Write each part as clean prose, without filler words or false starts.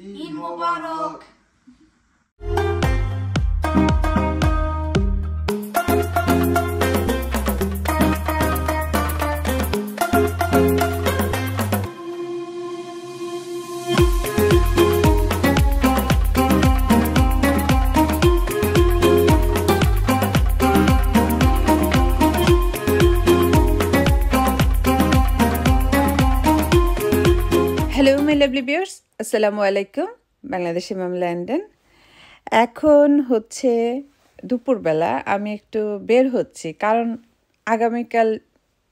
Eid Mubarak. Hello my lovely viewers, আসসালামু আলাইকুম। Bangladeshi mum London. এখন হচ্ছে দুপুরবেলা, আমি একটু বের হচ্ছি কারণ আগামীকাল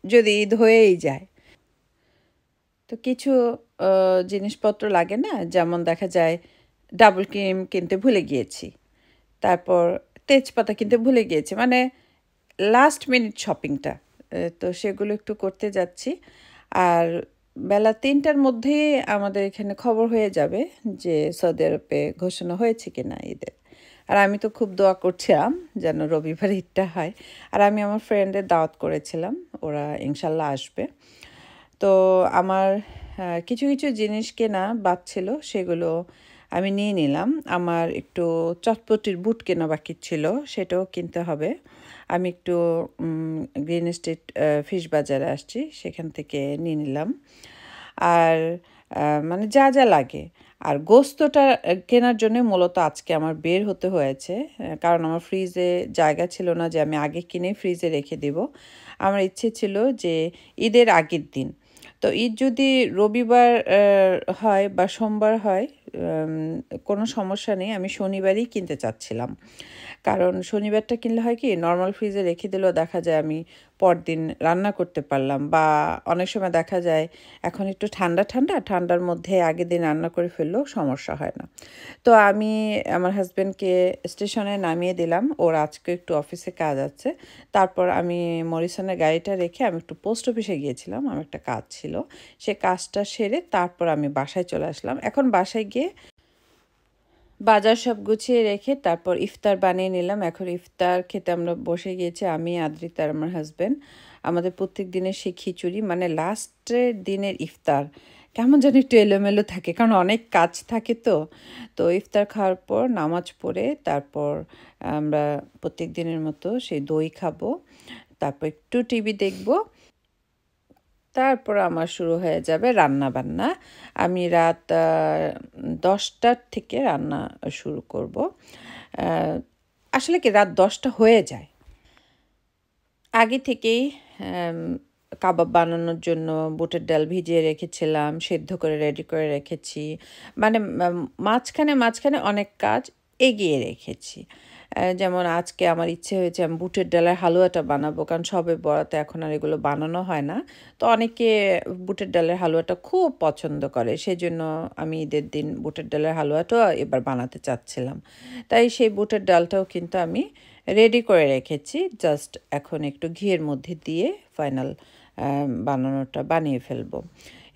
যদি ঈদ হয়েই যায় তো কিছু জিনিসপত্র লাগে না, যেমন দেখা যায় ডাবল ক্রিম কিনতে ভুলে গিয়েছি, তারপর তেজপাতা কিনতে ভুলে গিয়েছি, মানে লাস্ট মিনিট শপিংটা। তো সেগুলো একটু করতে যাচ্ছি। আর বেলা ৩টার মধ্যেই আমাদের এখানে খবর হয়ে যাবে যে সৌদি আরবে ঘোষণা হয়েছে কিনা ঈদের। আর আমি তো খুব দোয়া করছিলাম যেন রবিবার ঈদটা হয়। আর আমি আমার ফ্রেন্ডের দাওয়াত করেছিলাম, ওরা ইনশাল্লাহ আসবে। তো আমার কিছু কিছু জিনিস কেনা বাদ ছিল, সেগুলো আমি নিয়ে নিলাম। আমার একটু চটপটির বুট কেনা বাকি ছিল, সেটাও কিনতে হবে। আমি একটু গ্রিন স্ট্রিট ফিশ বাজারে আসছি, সেখান থেকে নিয়ে নিলাম। আর মানে যা যা লাগে। আর গোস্তটা কেনার জন্য মূলত আজকে আমার বের হতে হয়েছে, কারণ আমার ফ্রিজে জায়গা ছিল না যে আমি আগে কিনে ফ্রিজে রেখে দেব। আমার ইচ্ছে ছিল যে ঈদের আগের দিন, তো ঈদ যদি রবিবার হয় বা সোমবার হয় কোনো সমস্যা নেই, আমি শনিবারই কিনতে চাচ্ছিলাম। কারণ শনিবারটা কিনলে হয় কি, নর্মাল ফ্রিজে রেখে দিলেও দেখা যায় আমি পরদিন রান্না করতে পারলাম। বা অনেক সময় দেখা যায় এখন একটু ঠান্ডার মধ্যে আগের দিন রান্না করে ফেললেও সমস্যা হয় না। তো আমি আমার হাজব্যান্ডকে স্টেশনে নামিয়ে দিলাম, ওর আজকে একটু অফিসে কাজ আছে। তারপর আমি মরিসনের গাড়িটা রেখে আমি একটু পোস্ট অফিসে গিয়েছিলাম, আমার একটা কাজ ছিল। সে কাজটা সেরে তারপর আমি বাসায় চলে আসলাম। এখন বাসায় গিয়ে বাজার সব গুছিয়ে রেখে তারপর ইফতার বানিয়ে নিলাম। এখন ইফতার খেতে আমরা বসে গিয়েছি, আমি, আদ্রিতা আর আমার হাজব্যান্ড। আমাদের প্রত্যেক দিনের সেই খিচুড়ি, মানে লাস্টের দিনের ইফতার কেমন যেন একটু এলোমেলো থাকে, কারণ অনেক কাজ থাকে। তো ইফতার খাওয়ার পর নামাজ পড়ে তারপর আমরা প্রত্যেক দিনের মতো সেই দই খাবো, তারপর একটু টিভি দেখবো, তারপর আমার শুরু হয়ে যাবে রান্না বান্না। আমি রাত 10টার থেকে রান্না শুরু করব। আসলে কি রাত 10টা হয়ে যায়। আগে থেকেই কাবাব বানানোর জন্য বুটের ডাল ভিজিয়ে রেখেছিলাম, সেদ্ধ করে রেডি করে রেখেছি। মানে মাঝখানে অনেক কাজ এগিয়ে রেখেছি। যেমন আজকে আমার ইচ্ছে হয়েছে আমি বুটের ডালের হালুয়াটা বানাবো, কারণ সবে বরাতে এখন আর এগুলো বানানো হয় না। তো অনেকে বুটের ডালের হালুয়াটা খুব পছন্দ করে, সেজন্য আমি ঈদের দিন বুটের ডালের হালুয়াটাও এবার বানাতে চাচ্ছিলাম। তাই সেই বুটের ডালটাও কিন্তু আমি রেডি করে রেখেছি, জাস্ট এখন একটু ঘিয়ের মধ্যে দিয়ে ফাইনাল বানানোটা বানিয়ে ফেলবো।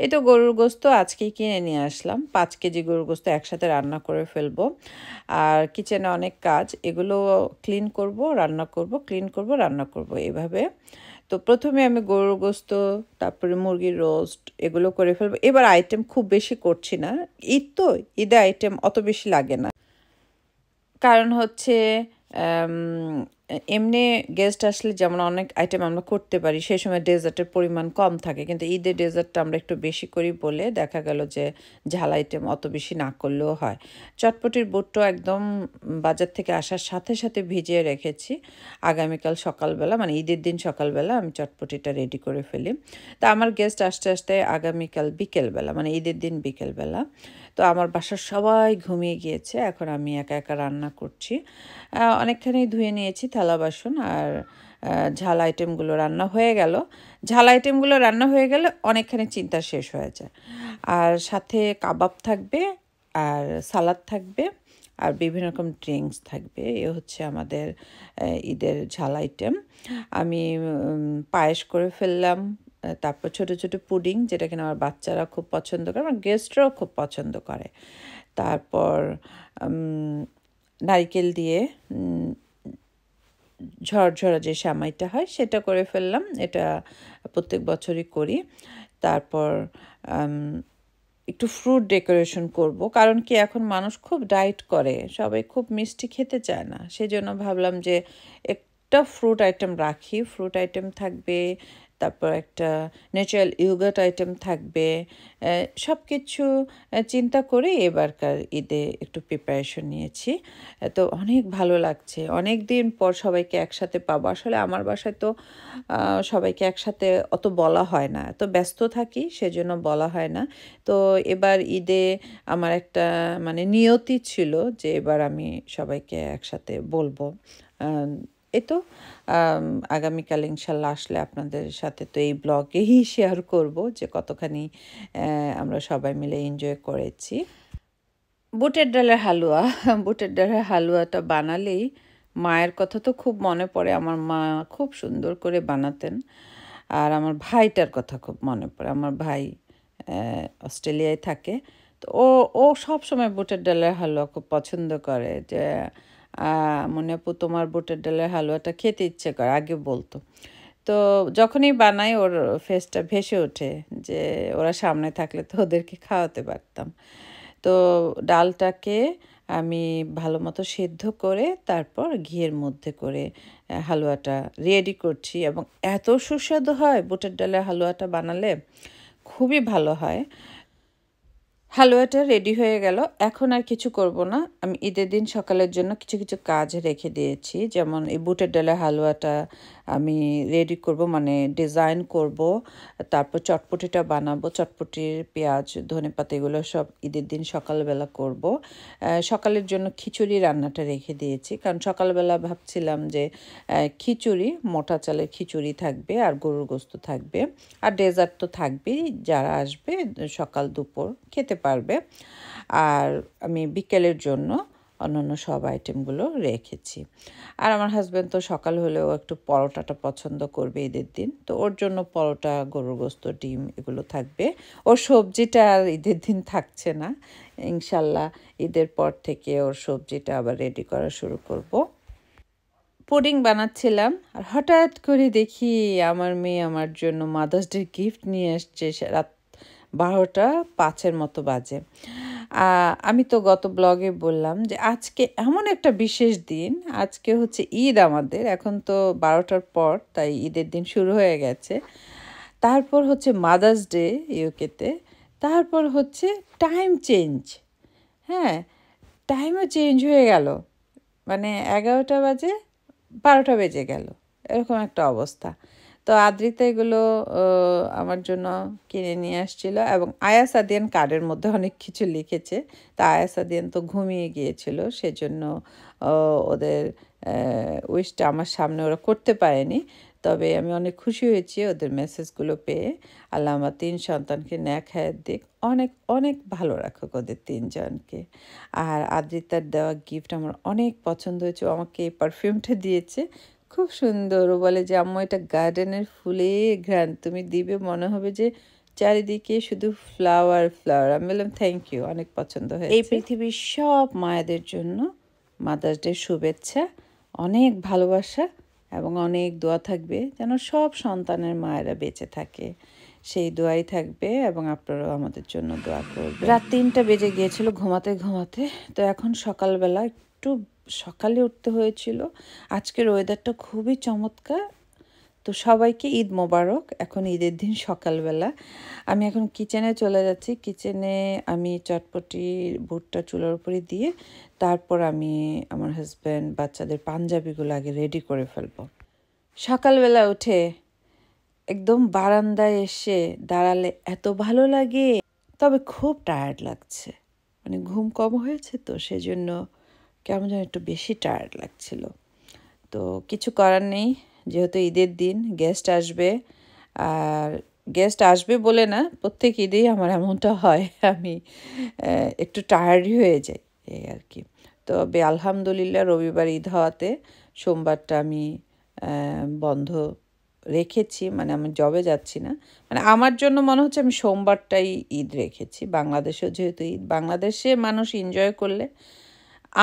এই তো গরুর গোস্ত আজকেই কিনে নিয়ে আসলাম, 5 কেজি গরুর গোস্ত একসাথে রান্না করে ফেলবো। আর কিচেনে অনেক কাজ, এগুলো ক্লিন করব, রান্না করব, ক্লিন করব, রান্না করব, এভাবে। তো প্রথমে আমি গরুর গোস্ত, তারপরে মুরগির রোস্ট এগুলো করে ফেলবো। এবার আইটেম খুব বেশি করছি না, ঈদ তো, ঈদে আইটেম অত বেশি লাগে না। কারণ হচ্ছে এমনি গেস্ট আসলে যেমন অনেক আইটেম আমরা করতে পারি, সেই সময় ডেজার্টের পরিমাণ কম থাকে, কিন্তু ঈদের ডেজার্টটা আমরা একটু বেশি করি বলে দেখা গেল যে ঝাল আইটেম অত বেশি না করলেও হয়। চটপটির বুটটা একদম বাজার থেকে আসার সাথে সাথে ভিজিয়ে রেখেছি। আগামীকাল সকালবেলা, মানে ঈদের দিন সকালবেলা আমি চটপটিটা রেডি করে ফেলি। তা আমার গেস্ট আসতে আসতে আগামীকাল বিকেলবেলা, মানে ঈদের দিন বিকেলবেলা। তো আমার বাসার সবাই ঘুমিয়ে গিয়েছে, এখন আমি একা একা রান্না করছি। অনেকখানি ধুয়ে নিয়েছি থালা বাসন। আর ঝাল আইটেমগুলো রান্না হয়ে গেল। ঝাল আইটেমগুলো রান্না হয়ে গেলে অনেকখানি চিন্তা শেষ হয়ে যায়। আর সাথে কাবাব থাকবে, আর সালাদ থাকবে, আর বিভিন্ন রকম ড্রিঙ্কস থাকবে। এ হচ্ছে আমাদের ঈদের ঝাল আইটেম। আমি পায়েস করে ফেললাম, তারপর ছোট ছোট পুডিং, যেটা কিনা আমার বাচ্চারা খুব পছন্দ করে, আমার গেস্টরাও খুব পছন্দ করে। তারপর নারিকেল দিয়ে ঝরঝরা যে সেমাইটা হয় সেটা করে ফেললাম, এটা প্রত্যেক বছরই করি। তারপর একটু ফ্রুট ডেকোরেশন করব, কারণ কি এখন মানুষ খুব ডায়েট করে, সবাই খুব মিষ্টি খেতে চায় না, সেজন্য ভাবলাম যে একটা ফ্রুট আইটেম রাখি। ফ্রুট আইটেম থাকবে, তারপর একটা ন্যাচারাল ইয়োগার্ট আইটেম থাকবে। সব কিছু চিন্তা করে এবারকার ঈদে একটু প্রিপারেশন নিয়েছি। তো অনেক ভালো লাগছে, অনেক দিন পর সবাইকে একসাথে পাবো। আসলে আমার বাসায় তো সবাইকে একসাথে অত বলা হয় না, এত ব্যস্ত থাকি সেজন্য বলা হয় না। তো এবার ঈদে আমার একটা মানে নিয়তি ছিল যে এবার আমি সবাইকে একসাথে বলবো। আম, এই তো আম, আগামীকাল ইনশাল্লাহ আসলে আপনাদের সাথে তো এই ব্লগেই শেয়ার করব যে কতখানি আমরা সবাই মিলে এনজয় করেছি। বুটের ডালের হালুয়া বুটের ডালের হালুয়াটা বানালেই মায়ের কথা তো খুব মনে পড়ে। আমার মা খুব সুন্দর করে বানাতেন। আর আমার ভাইটার কথা খুব মনে পড়ে। আমার ভাই অস্ট্রেলিয়ায় থাকে। তো ও সব সময় বুটের ডালের হালুয়া খুব পছন্দ করে, যে মনে আপু তোমার বুটের ডালের হালুয়াটা খেতে ইচ্ছে করে, আগে বলতো। তো যখনই বানাই ওর ফেসটা ভেসে ওঠে, যে ওরা সামনে থাকলে তো ওদেরকে খাওয়াতে পারতাম। তো ডালটাকে আমি ভালো মতো সেদ্ধ করে তারপর ঘিয়ের মধ্যে করে হালুয়াটা রেডি করছি, এবং এত সুস্বাদু হয় বুটের ডালের হালুয়াটা বানালে, খুবই ভালো হয়। হালুয়াটা রেডি হয়ে গেল, এখন আর কিছু করব না। আমি ঈদের দিন সকালের জন্য কিছু কিছু কাজ রেখে দিয়েছি, যেমন এই বুটের ডালের হালুয়াটা আমি রেডি করব, মানে ডিজাইন করব। তারপর চটপটিটা বানাবো, চটপটির পেঁয়াজ ধনেপাতা এগুলো সব ঈদের দিন সকালবেলা করব। সকালের জন্য খিচুড়ি রান্নাটা রেখে দিয়েছি, কারণ সকালবেলা ভাবছিলাম যে খিচুড়ি, মোটা চালের খিচুড়ি থাকবে আর গরুর গোস্ত থাকবে, আর ডেজার্ট তো থাকবেই, যারা আসবে সকাল দুপুর খেতে পারবে। আর আমি বিকেলের জন্য অন্যান্য সব আইটেমগুলো রেখেছি। আর আমার হাজব্যান্ড তো সকাল হলেও একটু পরোটাটা পছন্দ করবে ঈদের দিন, তো ওর জন্য পরোটা, গরুর গোস্ত, ডিম এগুলো থাকবে। ওর সবজিটা আর ঈদের দিন থাকছে না, ইনশাল্লাহ ঈদের পর থেকে ওর সবজিটা আবার রেডি করা শুরু করব। পুডিং বানাচ্ছিলাম আর হঠাৎ করে দেখি আমার মেয়ে আমার জন্য মাদার্স ডে গিফট নিয়ে আসছে। রাত 12টা 5-এর মতো বাজে। আমি তো গত ব্লগে বললাম যে আজকে এমন একটা বিশেষ দিন, আজকে হচ্ছে ঈদ আমাদের, এখন তো 12টার পর, তাই ঈদের দিন শুরু হয়ে গেছে। তারপর হচ্ছে মাদার্স ডে ইউকেতে, তারপর হচ্ছে টাইম চেঞ্জ। হ্যাঁ, টাইমও চেঞ্জ হয়ে গেল, মানে 11টা বাজে 12টা বেজে গেল, এরকম একটা অবস্থা। তো আদ্রিতা এগুলো আমার জন্য কিনে নিয়ে আসছিল, এবং আয়া সাদিয়ান কার্ডের মধ্যে অনেক কিছু লিখেছে। তা আয়া সাদিয়ান তো ঘুমিয়ে গিয়েছিল, সেজন্য ওদের উইশটা আমার সামনে ওরা করতে পারেনি। তবে আমি অনেক খুশি হয়েছি ওদের মেসেজগুলো পেয়ে। আল্লাহ আমার 3 সন্তানকে ন্যাক হায়াত দিক, অনেক অনেক ভালো রাখুক ওদের 3জনকে। আর আদ্রিতার দেওয়া গিফট আমার অনেক পছন্দ হয়েছে, ও আমাকে এই পারফিউমটা দিয়েছে, খুব সুন্দর। ও বলে যে আম্মু এটা গার্ডেনের ফুলের ঘ্রাণ, তুমি দিবে মনে হবে যে চারিদিকে শুধু ফ্লাওয়ার ফ্লাওয়ার। আমি বললাম থ্যাংক ইউ, অনেক পছন্দ হয়েছে। এই পৃথিবীর সব মায়েদের জন্য মাদার্স ডে শুভেচ্ছা, অনেক ভালোবাসা এবং অনেক দোয়া থাকবে যেন সব সন্তানের মায়েরা বেঁচে থাকে, সেই দোয়াই থাকবে, এবং আপনারাও আমাদের জন্য দোয়া করবেন। রাত 3টা বেজে গিয়েছিল ঘুমাতে ঘুমাতে, তো এখন সকালবেলা একটু সকালে উঠতে হয়েছিল। আজকের ওয়েদারটা খুবই চমৎকার। তো সবাইকে ঈদ মোবারক। এখন ঈদের দিন সকালবেলা আমি এখন কিচেনে চলে যাচ্ছি। কিচেনে আমি চটপটির বুটটা চুলার উপরে দিয়ে তারপর আমি আমার হাজব্যান্ড বাচ্চাদের পাঞ্জাবিগুলো আগে রেডি করে ফেলবো। সকালবেলা উঠে একদম বারান্দায় এসে দাঁড়ালে এত ভালো লাগে, তবে খুব টায়ার্ড লাগছে, মানে ঘুম কম হয়েছে তো সেজন্য কেমন যেন একটু বেশি টায়ার্ড লাগছিল। তো কিছু করার নেই, যেহেতু ঈদের দিন গেস্ট আসবে। আর গেস্ট আসবে বলে না, প্রত্যেক ঈদেই আমার এমনটা হয়, আমি একটু টায়ার্ডই হয়ে যাই, এই আর কি। তবে আলহামদুলিল্লাহ রবিবার ঈদ হওয়াতে সোমবারটা আমি বন্ধ রেখেছি, মানে আমি জবে যাচ্ছি না। মানে আমার জন্য মনে হচ্ছে আমি সোমবারটাই ঈদ রেখেছি। বাংলাদেশেও যেহেতু ঈদ, বাংলাদেশে মানুষ এনজয় করলে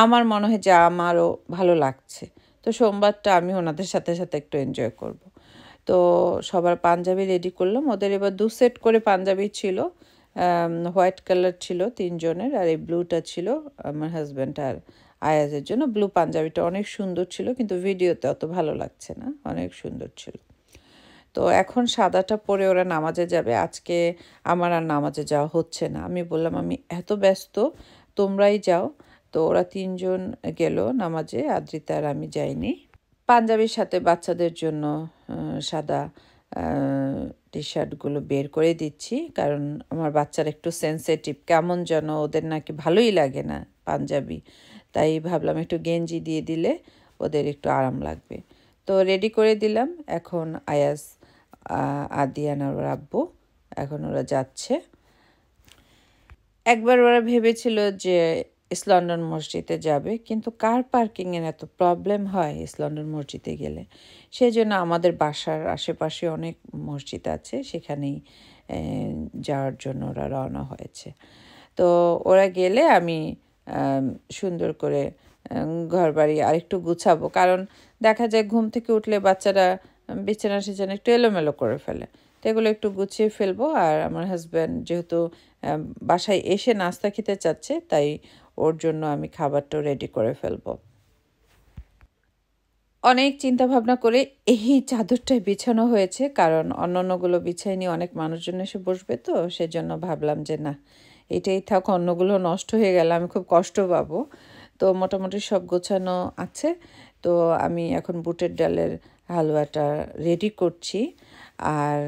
আমার মনে হয় যে আমারও ভালো লাগছে। তো সোমবারটা আমি ওনাদের সাথে সাথে একটু এনজয় করব। তো সবার পাঞ্জাবি রেডি করলাম, ওদের এবার 2 সেট করে পাঞ্জাবি ছিল, হোয়াইট কালার ছিল তিনজনের, আর এই ব্লুটা ছিল আমার হাজব্যান্ড আর আয়াজের জন্য। ব্লু পাঞ্জাবিটা অনেক সুন্দর ছিল, কিন্তু ভিডিওতে অত ভালো লাগছে না, অনেক সুন্দর ছিল। তো এখন সাদাটা পরে ওরা নামাজে যাবে। আজকে আমার আর নামাজে যাওয়া হচ্ছে না। আমি বললাম আমি এত ব্যস্ত, তোমরাই যাও। তো ওরা তিনজন গেল নামাজে, আদ্রিতা আর আমি যাইনি। পাঞ্জাবির সাথে বাচ্চাদের জন্য সাদা টি শার্টগুলো বের করে দিচ্ছি, কারণ আমার বাচ্চারা একটু সেনসিটিভ, কেমন যেন ওদের নাকি ভালোই লাগে না পাঞ্জাবি। তাই ভাবলাম একটু গেঞ্জি দিয়ে দিলে ওদের একটু আরাম লাগবে। তো রেডি করে দিলাম। এখন আয়াস, আদিয়ান আর ওর আব্বু এখন ওরা যাচ্ছে। একবার ওরা ভেবেছিল যে ইস্ট লন্ডন মসজিদে যাবে, কিন্তু কার পার্কিংয়ের এত প্রবলেম হয় ইস্ট লন্ডন মসজিদে গেলে। সেই জন্য আমাদের বাসার আশেপাশে অনেক মসজিদ আছে, সেখানেই যাওয়ার জন্য ওরা রওনা হয়েছে। তো ওরা গেলে আমি সুন্দর করে ঘরবাড়ি আরেকটু গুছাবো, কারণ দেখা যায় ঘুম থেকে উঠলে বাচ্চারা বিছানা টিছানা একটু এলোমেলো করে ফেলে। তো এগুলো একটু গুছিয়ে ফেলবো। আর আমার হাজব্যান্ড যেহেতু বাসায় এসে নাস্তা খেতে চাচ্ছে, তাই ওর জন্য আমি খাবারটাও রেডি করে ফেলবো। অনেক চিন্তা ভাবনা করে এই চাদরটাই বিছানো হয়েছে, কারণ অন্যান্যগুলো বিছাইনি, অনেক মানুষজন এসে বসবে, তো সেজন্য ভাবলাম যে না, এটাই থাক, অন্যগুলো নষ্ট হয়ে গেলে আমি খুব কষ্ট পাবো। তো মোটামুটি সব গোছানো আছে। তো আমি এখন বুটের ডালের হালুয়াটা রেডি করছি। আর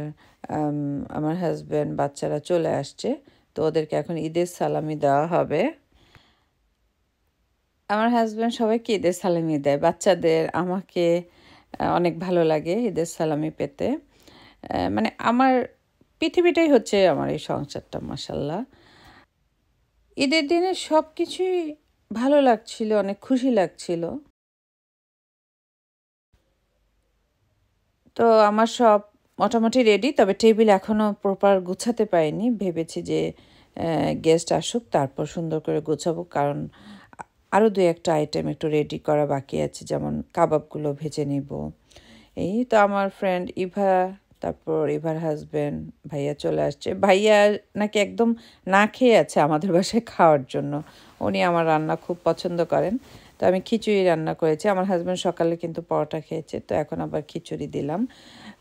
আমার হাজব্যান্ড বাচ্চারা চলে আসছে, তো ওদেরকে এখন ঈদের সালামি দেওয়া হবে। আমার হাজব্যান্ড সবাইকে ঈদের সালামি দেয়, বাচ্চাদের, আমাকে অনেক ভালো লাগে ঈদের সালামি পেতে। মানে আমার পৃথিবীটাই হচ্ছে আমার এই সংসারটা, মাশাল্লাহ। ঈদের দিনে সব কিছুই ভালো লাগছিল, অনেক খুশি লাগছিল। তো আমার সব মোটামুটি রেডি, তবে টেবিল এখনও প্রপার গুছাতে পারিনি। ভেবেছি যে গেস্ট আসুক তারপর সুন্দর করে গোছাবো, কারণ আরও দু একটা আইটেম একটু রেডি করা বাকি আছে, যেমন কাবাবগুলো ভেজে নিব। এই তো আমার ফ্রেন্ড ইভা, তারপর ইভার হাজব্যান্ড ভাইয়া চলে আসছে। ভাইয়া নাকি একদম না খেয়ে আছে আমাদের বাসায় খাওয়ার জন্য। উনি আমার রান্না খুব পছন্দ করেন। তো আমি খিচুড়ি রান্না করেছি। আমার হাজব্যান্ড সকালে কিন্তু পরোটা খেয়েছে, তো এখন আবার খিচুড়ি দিলাম।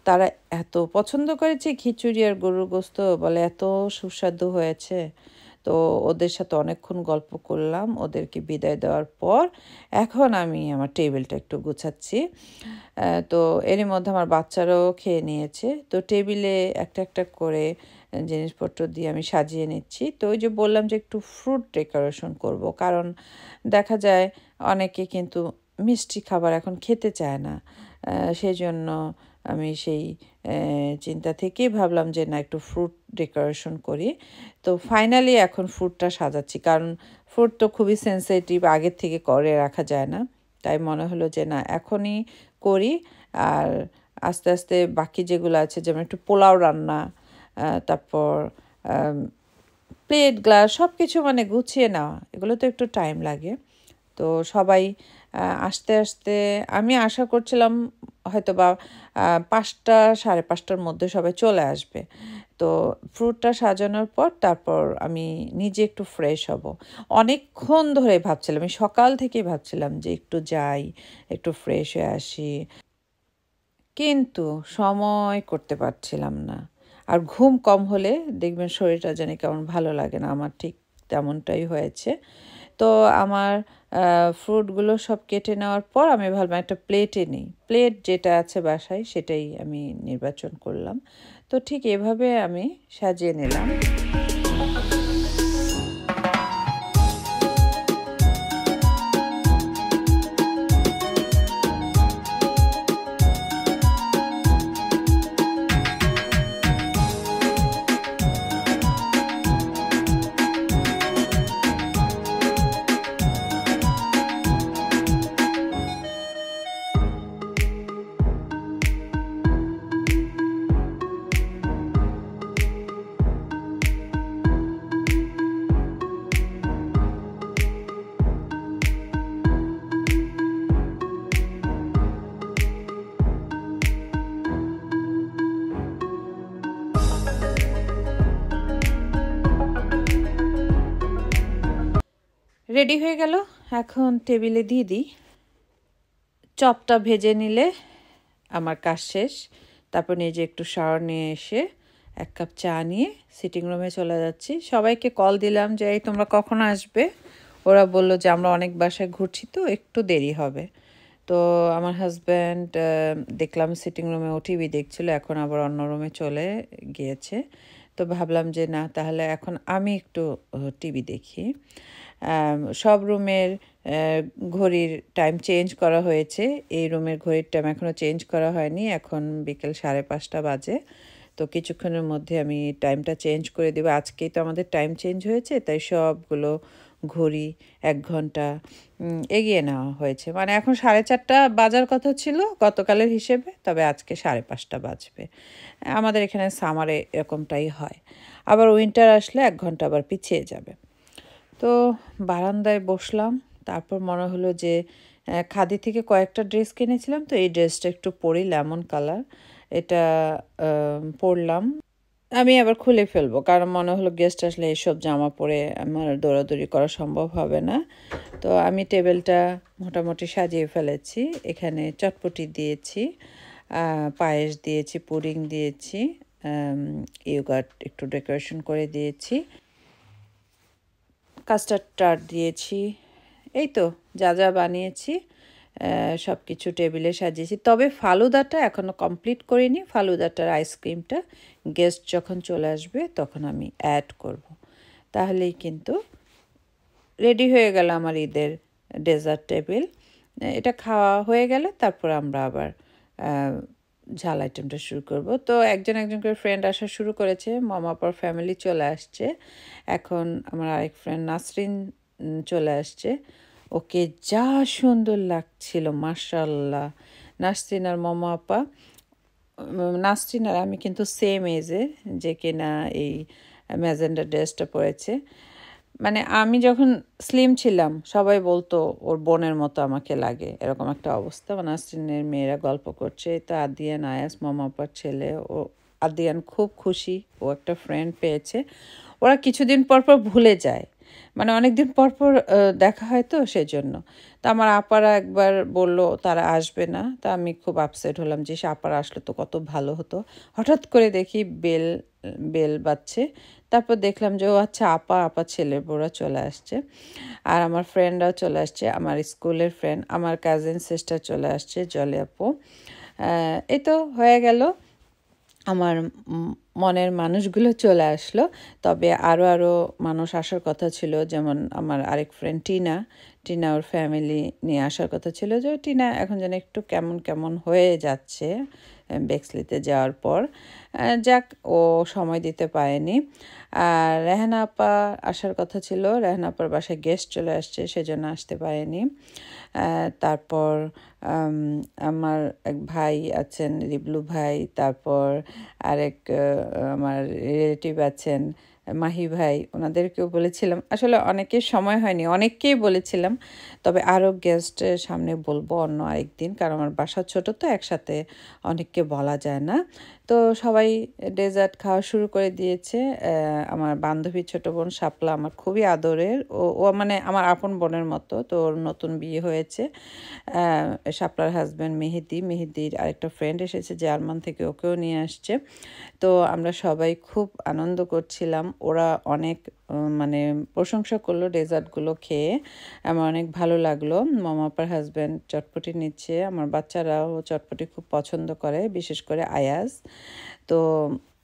তারা এত পছন্দ করেছে খিচুড়ি আর গরুর গোস্ত, বলে এত সুস্বাদু হয়েছে। তো ওদের সাথে অনেকক্ষণ গল্প করলাম। ওদেরকে বিদায় দেওয়ার পর এখন আমি আমার টেবিলটা একটু গুছাচ্ছি। তো এরই মধ্যে আমার বাচ্চারাও খেয়ে নিয়েছে। তো টেবিলে একটা একটা করে জিনিসপত্র দিয়ে আমি সাজিয়ে নিচ্ছি। তো ওই যে বললাম যে একটু ফ্রুট ডেকোরেশন করব, কারণ দেখা যায় অনেকে কিন্তু মিষ্টি খাবার এখন খেতে চায় না। সেই জন্য আমি সেই চিন্তা থেকেই ভাবলাম যে না, একটু ফ্রুট ডেকোরেশন করি। তো ফাইনালি এখন ফ্রুটটা সাজাচ্ছি, কারণ ফ্রুট তো খুবই সেন্সিটিভ, আগের থেকে করে রাখা যায় না। তাই মনে হলো যে না, এখনই করি। আর আস্তে আস্তে বাকি যেগুলো আছে, যেমন একটু পোলাও রান্না, তারপর প্লেট গ্লাস সব কিছু মানে গুছিয়ে নেওয়া, এগুলো তো একটু টাইম লাগে। তো সবাই আস্তে আস্তে, আমি আশা করছিলাম হয়তো বা 5টা 5:30টার মধ্যে সবাই চলে আসবে। তো ফ্রুটটা সাজানোর পর তারপর আমি নিজে একটু ফ্রেশ হব। অনেকক্ষণ ধরে ভাবছিলাম, আমি সকাল থেকেই ভাবছিলাম যে একটু যাই, একটু ফ্রেশ হয়ে আসি, কিন্তু সময় করতে পারছিলাম না। আর ঘুম কম হলে দেখবেন শরীরটা জানি কেমন ভালো লাগে না, আমার ঠিক তেমনটাই হয়েছে। তো আমার ফ্রুটগুলো সব কেটে নেওয়ার পর আমি ভাবলাম একটা প্লেটে নিই। প্লেট যেটা আছে বাসায় সেটাই আমি নির্বাচন করলাম। তো ঠিক এভাবে আমি সাজিয়ে নিলাম। রেডি হয়ে গেল, এখন টেবিলে দিয়ে দিই। চপটা ভেজে নিলে আমার কাজ শেষ। তারপর নিজে একটু শাওয়ার নিয়ে এসে 1 কাপ চা নিয়ে সিটিং রুমে চলে যাচ্ছি। সবাইকে কল দিলাম যে এই তোমরা কখন আসবে। ওরা বলল যে আমরা অনেক বাসায় ঘুরছি তো একটু দেরি হবে। তো আমার হাজব্যান্ড দেখলাম সিটিং রুমে ও টিভি দেখছিল, এখন আবার অন্য রুমে চলে গিয়েছে। তো ভাবলাম যে না, তাহলে এখন আমি একটু টিভি দেখি। সব রুমের ঘড়ির টাইম চেঞ্জ করা হয়েছে, এই রুমের ঘড়ির টাইম এখনও চেঞ্জ করা হয়নি। এখন বিকেল 5:30 বাজে। তো কিছুক্ষণের মধ্যে আমি টাইমটা চেঞ্জ করে দেবো। আজকেই তো আমাদের টাইম চেঞ্জ হয়েছে, তাই সবগুলো ঘড়ি 1 ঘন্টা এগিয়ে নেওয়া হয়েছে। মানে এখন 4:30 বাজার কথা ছিল গতকালের হিসেবে, তবে আজকে 5:30 বাজবে। আমাদের এখানে সামারে এরকমটাই হয়। আবার উইন্টার আসলে 1 ঘন্টা আবার পিছিয়ে যাবে। তো বারান্দায় বসলাম। তারপর মনে হলো যে খাদি থেকে কয়েকটা ড্রেস কিনেছিলাম, তো এই ড্রেসটা একটু পরি, লেমন কালার। এটা পরলাম। আমি আবার খুলে ফেলবো, কারণ মনে হলো গেস্ট আসলে এইসব জামা পরে আমার দৌড়াদৌড়ি করা সম্ভব হবে না। তো আমি টেবিলটা মোটামুটি সাজিয়ে ফেলেছি। এখানে চটপটি দিয়েছি, পায়েস দিয়েছি, পুডিং দিয়েছি, ইয়োগার্ট একটু ডেকোরেশন করে দিয়েছি, কাস্টার্ড টার্ট দিয়েছি। এই তো যা যা বানিয়েছি সব কিছু টেবিলে সাজিয়েছি। তবে ফালুদাটা এখনও কমপ্লিট করিনি। ফালুদাটার আইসক্রিমটা গেস্ট যখন চলে আসবে তখন আমি অ্যাড করব। তাহলেই কিন্তু রেডি হয়ে গেল আমার ঈদের ডেজার্ট টেবিল। এটা খাওয়া হয়ে গেলে তারপর আমরা আবার ঝাল আইটেমটা শুরু করব। তো একজন একজন করে ফ্রেন্ড আসা শুরু করেছে, মামাপার ফ্যামিলি চলে আসছে। এখন আমার আরেক ফ্রেন্ড নাসরিন চলে আসছে। ওকে যা সুন্দর লাগছিল, মাশাআল্লাহ। নাসরিন আর মামা আপা, নাসরিন আর আমি কিন্তু সেম এজের, যে কিনা এই ম্যাজেন্ডা ড্রেসটা পরেছে। মানে আমি যখন স্লিম ছিলাম সবাই বলতো ওর বোনের মতো আমাকে লাগে, এরকম একটা অবস্থা। নাসরিনের মেয়েরা গল্প করছে, তো আদিয়ান, আয়াস, মামা আপার ছেলে। ও আদিয়ান খুব খুশি, ও একটা ফ্রেন্ড পেয়েছে। ওরা কিছুদিন পর পর ভুলে যায়, মানে অনেক দিন পর পর দেখা হয় তো সেজন্য। তো আমার আপারা একবার বলল তারা আসবে না, তা আমি খুব আপসেট হলাম যে সে আপারা আসলে তো কত ভালো হতো। হঠাৎ করে দেখি বেল বেল বাজছে। তারপর দেখলাম যে ও আচ্ছা আপা ছেলের বউরা চলে আসছে। আর আমার ফ্রেন্ডরাও চলে আসছে, আমার স্কুলের ফ্রেন্ড, আমার কাজিন সিস্টার চলে আসছে, জলি আপু। এই তো হয়ে গেল, আমার মনের মানুষগুলো চলে আসলো। তবে আরও মানুষ আসার কথা ছিল, যেমন আমার আরেক ফ্রেন্ড টিনা ওর ফ্যামিলি নিয়ে আসার কথা ছিল। যে টিনা এখন যেন একটু কেমন কেমন হয়ে যাচ্ছে বেক্সলিতে যাওয়ার পর। যাক, ও সময় দিতে পারেনি। আর রেহানা আপা আসার কথা ছিল, রেহানা আপার বাসায় গেস্ট চলে আসছে, সেজন্য আসতে পারেনি। তারপর আমার এক ভাই আছেন, রিবলু ভাই। তারপর আরেক আমার রিলেটিভ আছেন, মাহি ভাই, ওনাদেরকেও বলেছিলাম। আসলে অনেকের সময় হয়নি, অনেককেই বলেছিলাম। তবে আরও গেস্টের সামনে বলবো অন্য আরেকদিন, কারণ আমার বাসা ছোট তো একসাথে অনেককে বলা যায় না। তো সবাই ডেজার্ট খাওয়া শুরু করে দিয়েছে। আমার বান্ধবী ছোট বোন শাপলা আমার খুবই আদরের। ও মানে আমার আপন বোনের মতো। তো ওর নতুন বিয়ে হয়েছে। শাপলার হাজব্যান্ড মেহেদির আরেকটা ফ্রেন্ড এসেছে জার্মান থেকে, ওকেও নিয়ে আসছে। তো আমরা সবাই খুব আনন্দ করছিলাম। ওরা অনেক মানে প্রশংসা করলো ডেজার্টগুলো খেয়ে, আমার অনেক ভালো লাগলো। মামা আপার হাজব্যান্ড চটপটি নিচ্ছে, আমার বাচ্চারাও চটপটি খুব পছন্দ করে, বিশেষ করে আয়াজ। তো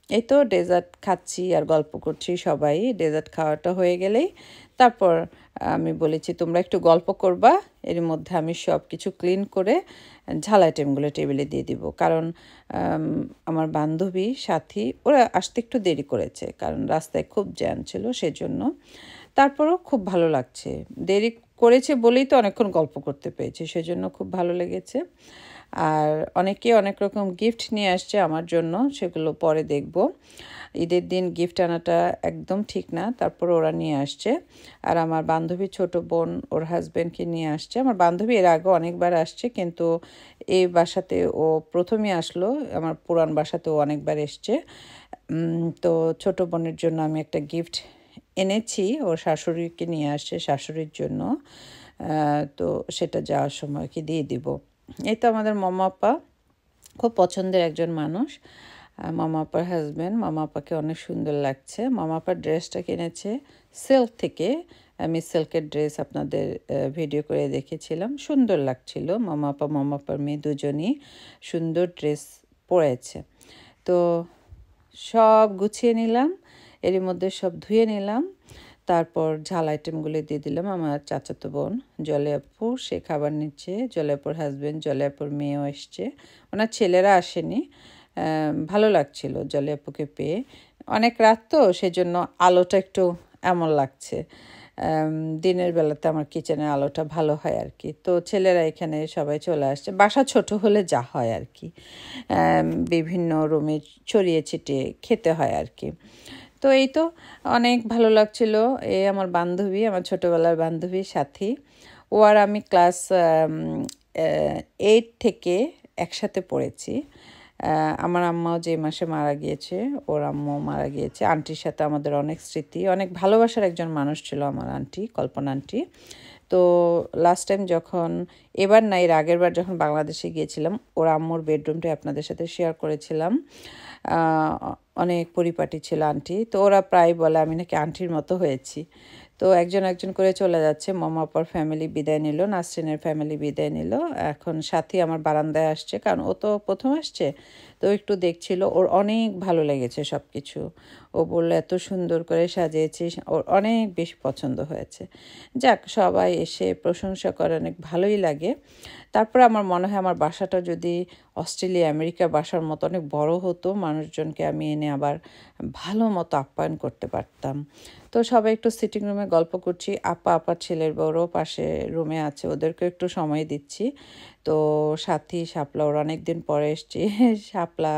এই তো ডেজার্ট খাচ্ছি আর গল্প করছি সবাই। ডেজার্ট খাওয়াটা হয়ে গেলেই তারপর আমি বলেছি তোমরা একটু গল্প করবা, এর মধ্যে আমি সব কিছু ক্লিন করে ঝাল আইটেমগুলো টেবিলে দিয়ে দিব। কারণ আমার বান্ধবী সাথী ওরা আসতে একটু দেরি করেছে, কারণ রাস্তায় খুব জ্যাম ছিল সেজন্য। তারপরও খুব ভালো লাগছে, দেরি করেছে বলেই তো অনেকক্ষণ গল্প করতে পেরেছি, সেজন্য খুব ভালো লেগেছে। আর অনেকে অনেক রকম গিফট নিয়ে আসছে আমার জন্য, সেগুলো পরে দেখব। ঈদের দিন গিফট আনাটা একদম ঠিক না, তারপর ওরা নিয়ে আসছে। আর আমার বান্ধবী ছোট বোন ওর হাজব্যান্ডকে নিয়ে আসছে। আমার বান্ধবী এর আগে অনেকবার আসছে, কিন্তু এই বাসাতে ও প্রথমে আসলো। আমার পুরান বাসাতেও অনেকবার এসছে। তো ছোট বোনের জন্য আমি একটা গিফট এনেছি, ওর শাশুড়িকে নিয়ে আসছে শাশুড়ির জন্য। তো সেটা যাওয়ার সময় কি দিয়ে দিব। এই তো আমাদের মামা আপা খুব পছন্দের একজন মানুষ, মামা আপার হাজব্যান্ড। মামা আপাকে অনেক সুন্দর লাগছে। মামা আপার ড্রেসটা কিনেছে সিল্ক থেকে। আমি সিল্কের ড্রেস আপনাদের ভিডিও করে দেখেছিলাম, সুন্দর লাগছিল। মামা আপা মামা আপার মেয়ে দুজনই সুন্দর ড্রেস পরেছে। তো সব গুছিয়ে নিলাম, এরই মধ্যে সব ধুয়ে নিলাম। তারপর ঝাল আইটেমগুলো দিয়ে দিলাম। আমার চাচাতো বোন জলে আপু সে খাবার নিচ্ছে, জলে আপুর হাজব্যান্ড, জলে আপুর মেয়েও এসছে, ওনার ছেলেরা আসেনি। ভালো লাগছিল জলে আপুকে পেয়ে। অনেক রাত তো সেজন্য আলোটা একটু এমন লাগছে। দিনের বেলাতে আমার কিচেনের আলোটা ভালো হয় আর কি। তো ছেলেরা এখানে সবাই চলে আসছে, বাসা ছোট হলে যা হয় আর কি, বিভিন্ন রুমে ছড়িয়ে ছিটিয়ে খেতে হয় আর কি। তো এই তো অনেক ভালো লাগছিল। আমার বান্ধবী, আমার ছোটোবেলার বান্ধবী সাথী, ও আর আমি ক্লাস 8 থেকে একসাথে পড়েছি। আমার আম্মাও যে মাসে মারা গিয়েছে, ওর আম্মাও মারা গিয়েছে। আন্টির সাথে আমাদের অনেক স্মৃতি, অনেক ভালোবাসার একজন মানুষ ছিল আমার আন্টি, কল্পনা আন্টি। তো লাস্ট টাইম যখন, এবার না এর আগের বার যখন বাংলাদেশে গিয়েছিলাম, ওর আম্মুর বেডরুমটা আপনাদের সাথে শেয়ার করেছিলাম। অনেক পরিপাটি ছিল আন্টি। তো ওরা প্রায় বলে আমি নাকি আন্টির মতো হয়েছি। তো একজন একজন করে চলে যাচ্ছে। মামা আপার ফ্যামিলি বিদায় নিল, নাসরিনের ফ্যামিলি বিদায় নিল। এখন সাথী আমার বারান্দায় আসছে, কারণ ও তো প্রথম আসছে। তো একটু দেখছিল, ওর অনেক ভালো লেগেছে সব কিছু। ও বললো এত সুন্দর করে সাজিয়েছিস, ওর অনেক বেশি পছন্দ হয়েছে। যাক, সবাই এসে প্রশংসা করে, অনেক ভালোই লাগে। তারপরে আমার মনে হয় আমার বাসাটা যদি অস্ট্রেলিয়া আমেরিকার বাসার মতো অনেক বড় হতো, মানুষজনকে আমি এনে আবার ভালো মতো আপ্যায়ন করতে পারতাম। তো সবাই একটু সিটিং রুমে গল্প করছি। আপা আপার ছেলের বড় পাশে রুমে আছে, ওদেরকে একটু সময় দিচ্ছি। তো সাথী শাপলা ওর অনেক দিন পরে এসছি। শাপলা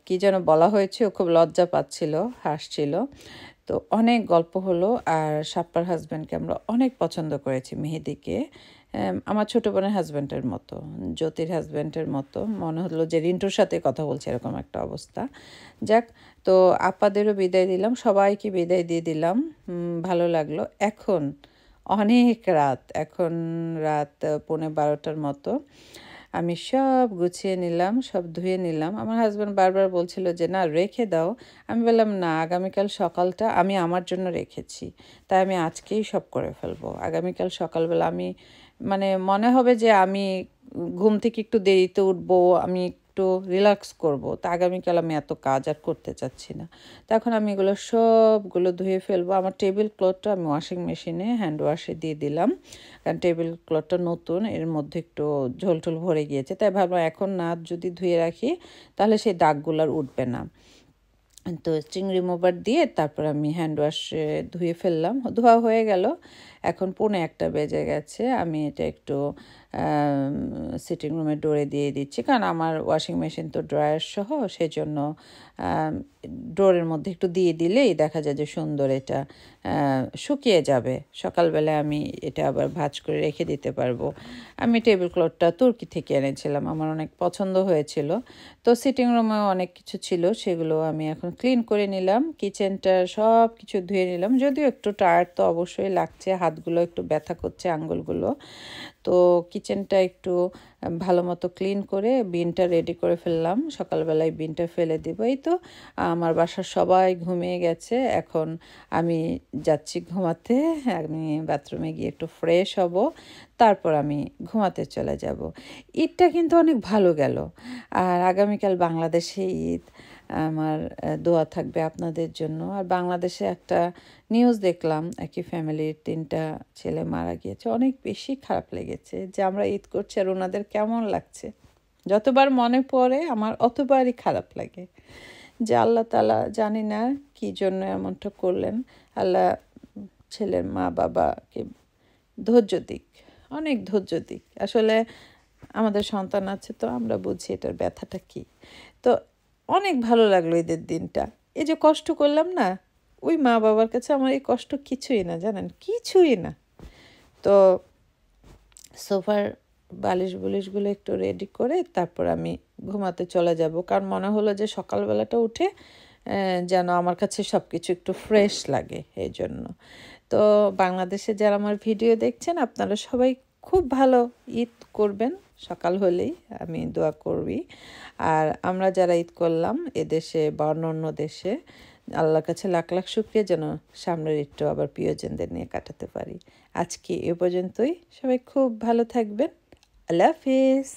কী যেন বলা হয়েছে, ও খুব লজ্জা পাচ্ছিল, হাসছিল। তো অনেক গল্প হলো। আর শাপলার হাজব্যান্ডকে আমরা অনেক পছন্দ করেছি, মেহেদিকে। আমার ছোটো বোনের হাজব্যান্ডের মতো, জ্যোতির হাজব্যান্ডের মতো মনে হলো যে রিন্টুর সাথে কথা বলছে, এরকম একটা অবস্থা। যাক, তো আপাদেরও বিদায় দিলাম, সবাইকে বিদায় দিয়ে দিলাম। ভালো লাগলো। এখন অনেক রাত, এখন রাত 11:30 মতো। আমি সব গুছিয়ে নিলাম, সব ধুয়ে নিলাম। আমার হাজব্যান্ড বারবার বলছিল যে না রেখে দাও। আমি বললাম না, আগামীকাল সকালটা আমি আমার জন্য রেখেছি, তাই আমি আজকেই সব করে ফেলবো। আগামীকাল সকালবেলা আমি মানে মনে হবে যে আমি ঘুম থেকে একটু দেরিতে উঠবো, আমি একটু রিল্যাক্স করব। তা আগামীকাল আমি এত কাজ আর করতে চাচ্ছি না। তখন আমি এগুলো সবগুলো ধুয়ে ফেলবো। আমার টেবিল ক্লথটা আমি ওয়াশিং মেশিনে হ্যান্ড ওয়াশে দিয়ে দিলাম, কারণ টেবিল ক্লথটা নতুন, এর মধ্যে একটু ঝোল টোল ভরে গিয়েছে। তাই ভাবলাম এখন না যদি ধুয়ে রাখি তাহলে সেই দাগগুলো আর উঠবে না। তো স্ট্রিং রিমুভার দিয়ে তারপর আমি হ্যান্ড ওয়াশে ধুয়ে ফেললাম, ধোয়া হয়ে গেল। এখন 1:45 বেজে গেছে। আমি এটা একটু সিটিং রুমে ডোরে দিয়ে দিচ্ছি, কারণ আমার ওয়াশিং মেশিন তো ড্রায়ার সহ, সেজন্য ডোরের মধ্যে একটু দিয়ে দিলেই দেখা যায় যে সুন্দর এটা শুকিয়ে যাবে। সকালবেলায় আমি এটা আবার ভাঁজ করে রেখে দিতে পারবো। আমি টেবিল ক্লথটা তুর্কি থেকে এনেছিলাম, আমার অনেক পছন্দ হয়েছিল। তো সিটিং রুমেও অনেক কিছু ছিল, সেগুলো আমি এখন ক্লিন করে নিলাম। কিচেনটা সব কিছু ধুয়ে নিলাম, যদিও একটু টায়ার্ড তো অবশ্যই লাগছে, হাতগুলো একটু ব্যথা করছে, আঙ্গুলগুলো। তো কিচেনটা একটু ভালো মতো ক্লিন করে বিনটা রেডি করে ফেললাম, সকালবেলায় বিনটা ফেলে দিব। এই তো আমার বাসার সবাই ঘুমিয়ে গেছে, এখন আমি যাচ্ছি ঘুমাতে। আমি বাথরুমে গিয়ে একটু ফ্রেশ হব, তারপর আমি ঘুমাতে চলে যাব। ঈদটা কিন্তু অনেক ভালো গেল। আর আগামীকাল বাংলাদেশে ঈদ, আমার দোয়া থাকবে আপনাদের জন্য। আর বাংলাদেশে একটা নিউজ দেখলাম, একই ফ্যামিলির 3টা ছেলে মারা গিয়েছে। অনেক বেশি খারাপ লেগেছে যে আমরা ঈদ করছি আর ওনাদের কেমন লাগছে। যতবার মনে পড়ে আমার অতবারই খারাপ লাগে যে আল্লাহ তাআলা জানি না কী জন্য এমনটা করলেন। আল্লাহ ছেলের মা বাবাকে ধৈর্য দিক, অনেক ধৈর্য দিক। আসলে আমাদের সন্তান আছে, তো আমরা বুঝি এটার ব্যথাটা কী। তো অনেক ভালো লাগলো ঈদের দিনটা। এই যে কষ্ট করলাম না, ওই মা বাবার কাছে আমার এই কষ্ট কিছুই না, জানেন, কিছুই না। তো সোফার বালিশ বুলিশগুলো একটু রেডি করে তারপর আমি ঘুমাতে চলে যাব, কারণ মনে হলো যে সকালবেলাটা উঠে যেন আমার কাছে সব কিছু একটু ফ্রেশ লাগে এই জন্য। তো বাংলাদেশে যারা আমার ভিডিও দেখছেন আপনারা সবাই খুব ভালো ঈদ করবেন, সকাল হলেই আমি দোয়া করবি। আর আমরা যারা ঈদ করলাম এদেশে বা অন্য দেশে, আল্লাহর কাছে লাখ লাখ শুকরিয়া যেন সামনের ঈদটা আবার প্রিয়জনদের নিয়ে কাটাতে পারি। আজকে এ পর্যন্তই, সবাই খুব ভালো থাকবেন। আল্লাহ হাফিজ।